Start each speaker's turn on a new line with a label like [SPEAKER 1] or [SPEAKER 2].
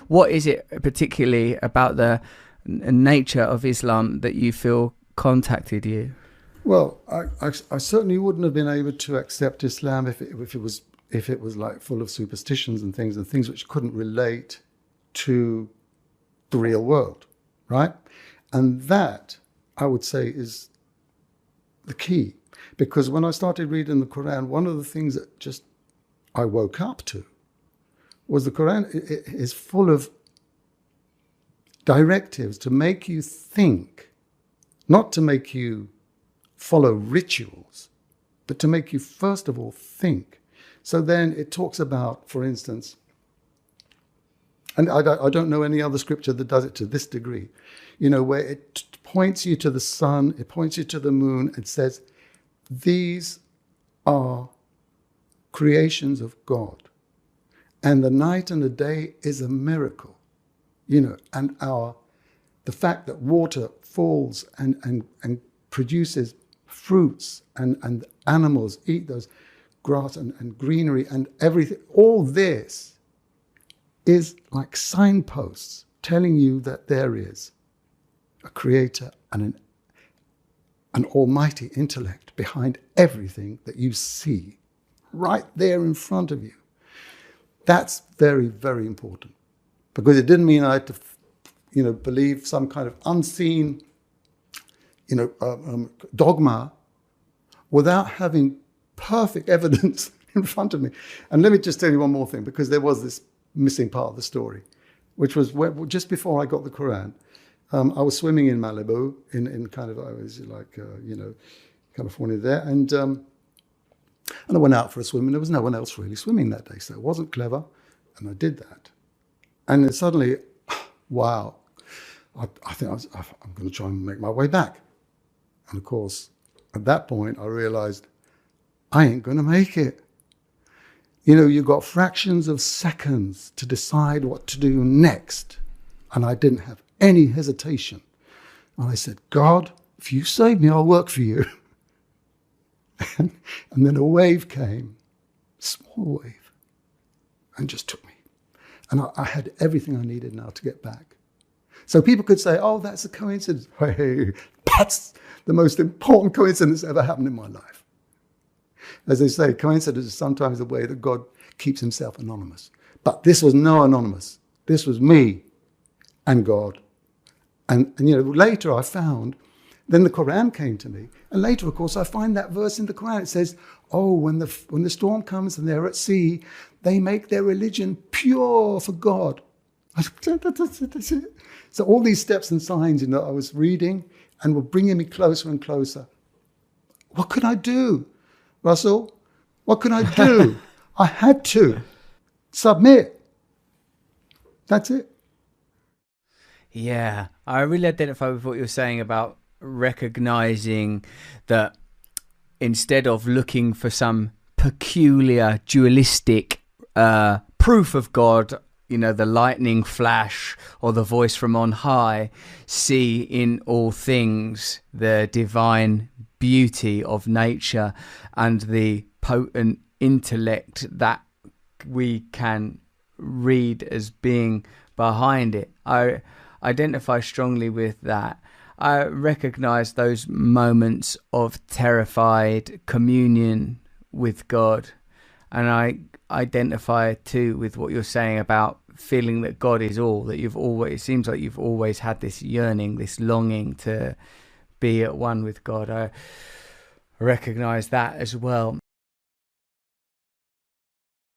[SPEAKER 1] what is it particularly about the nature of Islam that you feel contacted you?
[SPEAKER 2] Well, I certainly wouldn't have been able to accept Islam if it was like full of superstitions and things which couldn't relate to the real world, right? And that, I would say, is the key. Because when I started reading the Quran, one of the things that just I woke up to was the Quran is full of directives to make you think, not to make you follow rituals, but to make you first of all think. So then it talks about, for instance, and I don't know any other scripture that does it to this degree, where it points you to the sun, it points you to the moon, and says, these are creations of God. And the night and the day is a miracle, and the fact that water falls and produces fruits and animals eat those grass and greenery and everything, all this is like signposts telling you that there is a creator and an almighty intellect behind everything that you see right there in front of you. That's very, very important, because it didn't mean I had to, believe some kind of unseen, dogma without having perfect evidence in front of me. And let me just tell you one more thing, because there was this missing part of the story, which was just before I got the Quran. I was swimming in Malibu, in kind of, I was like, California there, and I went out for a swim, and there was no one else really swimming that day, so it wasn't clever, and I did that. And then suddenly, wow, I think I'm going to try and make my way back. And of course, at that point, I realized I ain't going to make it. You've got fractions of seconds to decide what to do next. And I didn't have any hesitation. And I said, God, if you save me, I'll work for you. And then a wave came, a small wave, and just took me. And I had everything I needed now to get back. So people could say, oh, that's a coincidence. Hey, that's the most important coincidence that ever happened in my life. As they say, coincidence is sometimes the way that God keeps himself anonymous. But this was no anonymous. This was me and God. And later I found, then the Quran came to me. And later, of course, I find that verse in the Quran. It says, oh, when the storm comes and they're at sea, they make their religion pure for God. So all these steps and signs, I was reading and were bringing me closer and closer. What could I do, Russell? What could I do? I had to submit. That's it.
[SPEAKER 1] Yeah, I really identify with what you're saying about recognizing that instead of looking for some peculiar dualistic proof of God, the lightning flash or the voice from on high, see in all things the divine beauty of nature and the potent intellect that we can read as being behind it. I identify strongly with that. I recognize those moments of terrified communion with God, and I identify too with what you're saying about feeling that God is all, that it seems like you've always had this yearning, this longing to be at one with God. I recognize that as well.